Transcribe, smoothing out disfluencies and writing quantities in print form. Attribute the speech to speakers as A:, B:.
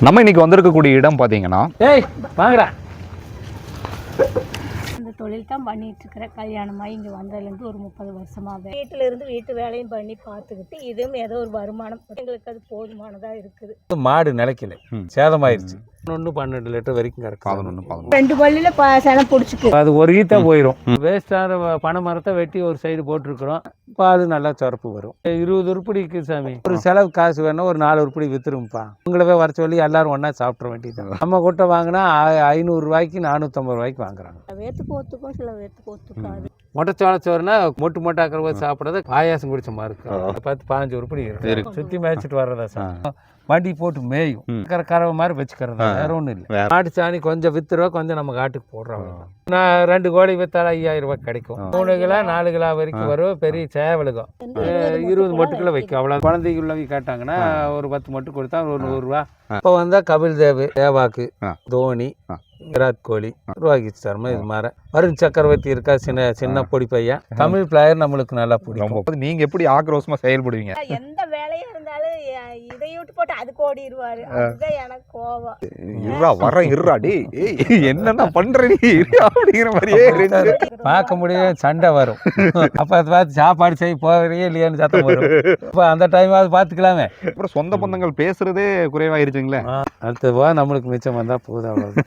A: நம்ம இன்னைக்கு வந்திருக்கக்கூடிய இடம் பார்த்தீங்கன்னா,
B: ஏய் வாங்கடா.
C: இந்த தொழில் தான் பண்ணிட்டு இருக்கிறேன். கல்யாணமாக இங்கே வந்ததுலேருந்து ஒரு 30 வருஷமாகவே வீட்டில் இருந்து வீட்டு வேலையும் பண்ணி பார்த்துக்கிட்டு இதுவும் ஏதோ ஒரு வருமானம் எங்களுக்கு அது போதுமானதாக இருக்குது.
B: மாடு நிலைக்கல, சேதமாயிருச்சு. 12 லிட்டர் வரைக்கும் கறக்கும்.
A: 11
C: 2 பள்ளியில் செனம் பிடிச்சிக்கு
B: அது ஒரு ஈத்த போயிடும். வேஸ்டான பனை மரத்தை வெட்டி ஒரு சைடு போட்டிருக்கிறோம். பால் நல்லா சுரப்பு வரும். 20 உருப்படிக்கு சாமி. ஒரு செலவு காசு வேணும், ஒரு 4 உருப்படி வித்துரும்பா. உங்களவே வர சொல்லி எல்லாரும் ஒன்றா சாப்பிட்ற வேண்டியது. நம்ம கூட்ட வாங்கினா 500 ரூபாய்க்கு 450 ரூபாய்க்கு வாங்குறாங்க.
C: வேத்துக்கு ஒத்துக்கும், சில வேத்துக்கு ஒத்துக்காது.
B: மொட்டைச்சோளச்சோறுனா மொட்டு மொட்டாக்கிற போது சாப்பிட்றது பாயாசம் குடிச்ச மாதிரி இருக்கும். 10-15 உருப்படி இருக்கும். சுற்றி மேய்ச்சிட்டு வர்றதா சார். வண்டி போட்டு மேயும் கறவை மாதிரி வச்சுக்கிறது, வேற ஒன்றும் இல்லை. மாட்டு சாணி கொஞ்சம் வித்துருவா, கொஞ்சம் நம்ம காட்டுக்கு போடுறோம். நான் 2 கோழி வித்தாலும் 5000 ரூபாய் கிடைக்கும். 3 கிலோ 4 கிலோ வரைக்கும் வரும். பெரிய சேவலுக்கும் 20 மொட்டுக்குள்ள வைக்கும். அவ்வளோ குழந்தைக்குள்ளவங்க கேட்டாங்கன்னா ஒரு 10 மொட்டு கொடுத்தா ஒரு 100 ரூபா. இப்போ வந்தா கபில் தேவ், தேவாக்கு, தோனி, விராட் கோலி, ரோஹித் சர்மா, இது மாதிரி வருண் சக்கரவர்த்தி இருக்கா, சின்ன பொடி பையன். தமிழ் பிளேயர் நம்மளுக்கு நல்லா பிடிக்கும்.
A: நீங்க எப்படி ஆக்ரோஷமா செயல்படுவீங்க?
C: எந்த வேலையா இருந்தாலும் இதை விட்டு போட்டு அதுக்கு ஓடிடுவாரு. அதுதான் எனக்கு கோவம்.
A: என்னன்னா பண்ற நீ அப்படிங்கிற மாதிரியே
B: பார்க்க முடியும், சண்டை வரும். அப்ப அதை பார்த்து சாப்பாடு செய்ய போகிறே இல்லையான்னு சத்தம் வரும். அப்ப அந்த டைமாவது பார்த்துக்கலாமே.
A: அப்புறம் சொந்த பந்தங்கள் பேசுறதே குறைவாயிருச்சுங்களே.
B: அடுத்த நம்மளுக்கு மிச்சம் வந்தா போதும், அவ்வளவு.